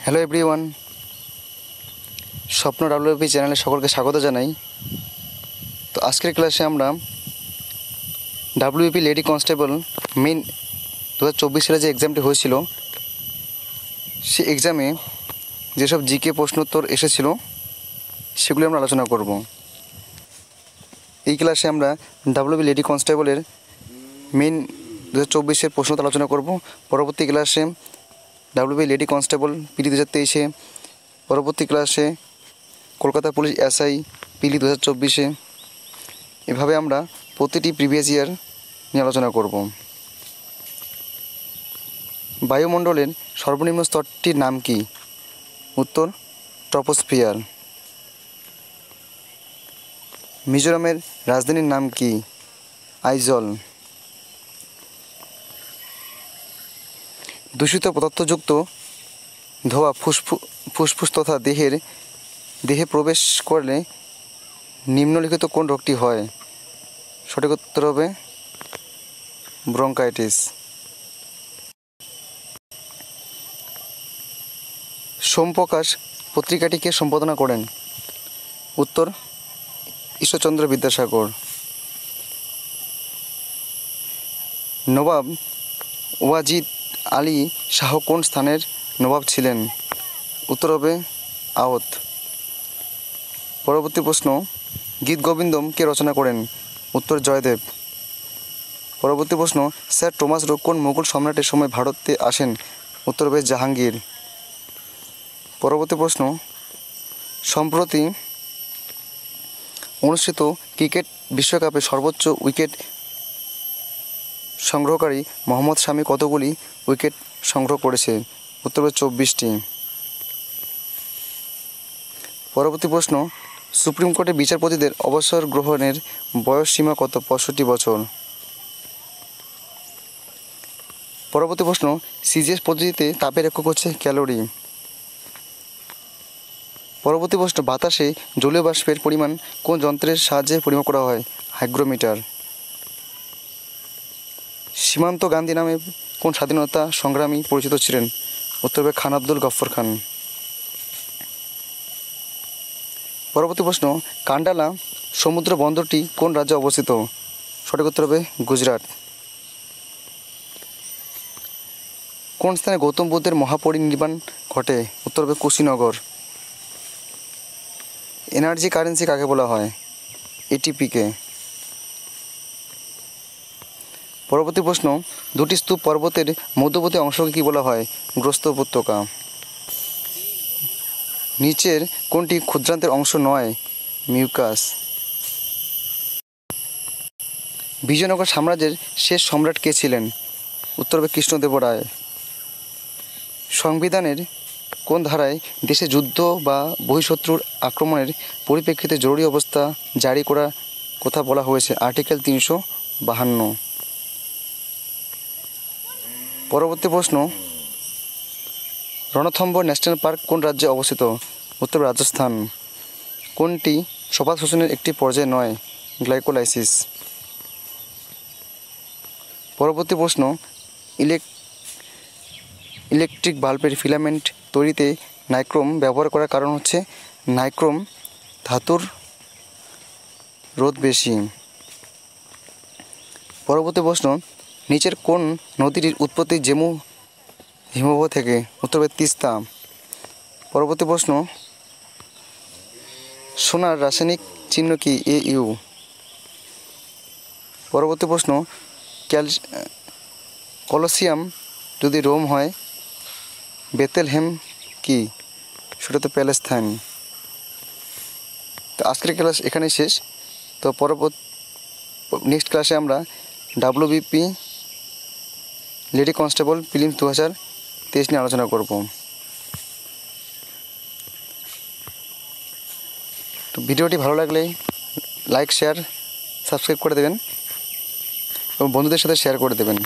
Hello everyone, স্বপ্ন WP চ্যানেলে সকলকে স্বাগত জানাই। তো আজকের ক্লাসে আমরা ডাব্লিউপি লেডি কনস্টেবল মেইন 2024 সালে যে এক্সামটি হয়েছিল, সেই এক্সামে যেসব জিকে প্রশ্নোত্তর এসেছিল সেগুলি আমরা আলোচনা করব। এই ক্লাসে আমরা ডাব্লিউপি লেডি কনস্টেবলের মেইন 2024-এর প্রশ্নোত্তর আলোচনা করব। পরবর্তী ক্লাসে ডাব্লিউপি লেডি কনস্টেবল পিডি 2023-এ, পরবর্তী ক্লাসে কলকাতা পুলিশ এসআই পিলি 2024-এ, এভাবে আমরা প্রতিটি প্রিভিয়াস ইয়ার নিয়ে আলোচনা করব। বায়ুমণ্ডলের সর্বনিম্ন স্তরটির নাম কি? উত্তর ট্রপোস্ফিয়ার। মিজোরামের রাজধানীর নাম কি? আইজল। দূষিত পদার্থযুক্ত ধোঁয়া ফুসফুস তথা দেহে প্রবেশ করলে নিম্নলিখিত কোন রোগটি হয়? সঠিক উত্তর হবে ব্রঙ্কাইটিস। সোমপ্রকাশ পত্রিকাটিকে সম্পাদনা করেন? উত্তর ঈশ্বরচন্দ্র বিদ্যাসাগর। নবাব ওয়াজিদ আলী শাহ কোন স্থানের নবাব ছিলেন? উত্তর হবে আওধ। পরবর্তী প্রশ্ন, গীত গোবিন্দম কে রচনা করেন? উত্তর জয়দেব। পরবর্তী প্রশ্ন, স্যার টমাস রো কোন মুঘল সম্রাটের সময় ভারতে আসেন? উত্তর হবে জাহাঙ্গীর। পরবর্তী প্রশ্ন, সম্প্রতি অনুষ্ঠিত ক্রিকেট বিশ্বকাপে সর্বোচ্চ উইকেট সংগ্রহকারী মোহাম্মদ শামি কতগুলি উইকেট সংগ্রহ করেছে? উত্তর হবে 24টি। পরবর্তী প্রশ্ন, সুপ্রিম কোর্টের বিচারপতিদের অবসর গ্রহণের বয়স সীমা কত? 65 বছর। পরবর্তী প্রশ্ন, সিজিএস পদ্ধতিতে তাপের একক হচ্ছে ক্যালোরি। পরবর্তী প্রশ্ন, বাতাসে জলীয় বাষ্পের পরিমাণ কোন যন্ত্রের সাহায্যে পরিমাপ করা হয়? হাইগ্রোমিটার। সীমান্ত গান্ধী নামে কোন স্বাধীনতা সংগ্রামী পরিচিত ছিলেন? উত্তর হবে খান আব্দুল গফর খান। পরবর্তী প্রশ্ন, কান্ডালা সমুদ্র বন্দরটি কোন রাজ্যে অবস্থিত? সঠিক উত্তর হবে গুজরাট। কোন স্থানে গৌতম বুদ্ধের মহাপরিনির্বাণ ঘটে? উত্তর হবে কুশীনগর। এনার্জি কারেন্সি কাকে বলা হয়? এটিপিকে। পরবর্তী প্রশ্ন, দুটি স্তূপ পর্বতের মধ্যবর্তী অংশকে কী বলা হয়? গ্রস্ত উপত্যকা। নিচের কোনটি ক্ষুদ্রান্তের অংশ নয়? মিউকাস। বিজয়নগর সাম্রাজ্যের শেষ সম্রাট কে ছিলেন? উত্তর হবে কৃষ্ণদেবরায়। সংবিধানের কোন ধারায় দেশে যুদ্ধ বা বহিঃশত্রুর আক্রমণের পরিপ্রেক্ষিতে জরুরি অবস্থা জারি করার কথা বলা হয়েছে? আর্টিকেল 352। পরবর্তী প্রশ্ন, রণথম্বর ন্যাশনাল পার্ক কোন রাজ্যে অবস্থিত? উত্তর রাজস্থান। কোনটি সপাল শোষণের একটি পর্যায় নয়? গ্লাইকোলাইসিস। পরবর্তী প্রশ্ন, ইলেকট্রিক বাল্বের ফিলামেন্ট তৈরিতে নাইক্রোম ব্যবহার করার কারণ হচ্ছে নাইক্রোম ধাতুর রোধ বেশি। পরবর্তী প্রশ্ন, নিচের কোন নদীর উৎপত্তি জম্মু হিমবাহ থেকে? উত্তর হবে তিস্তা। পরবর্তী প্রশ্ন, সোনার রাসায়নিক চিহ্ন কি? AU। পরবর্তী প্রশ্ন, কলসিয়াম যদি রোম হয়, বেথেলহেম কি? সেটা তো প্যালেস্তাইন। তো আজকের ক্লাস এখানেই শেষ। তো নেক্সট ক্লাসে আমরা ডাব্লিউবিপি লেডি কনস্টেবল প্রিলিমস 2023 নিয়ে আলোচনা করব। তো ভিডিওটি ভালো লাগলে লাইক, শেয়ার, সাবস্ক্রাইব করে দেবেন এবং বন্ধুদের সাথে শেয়ার করে দেবেন।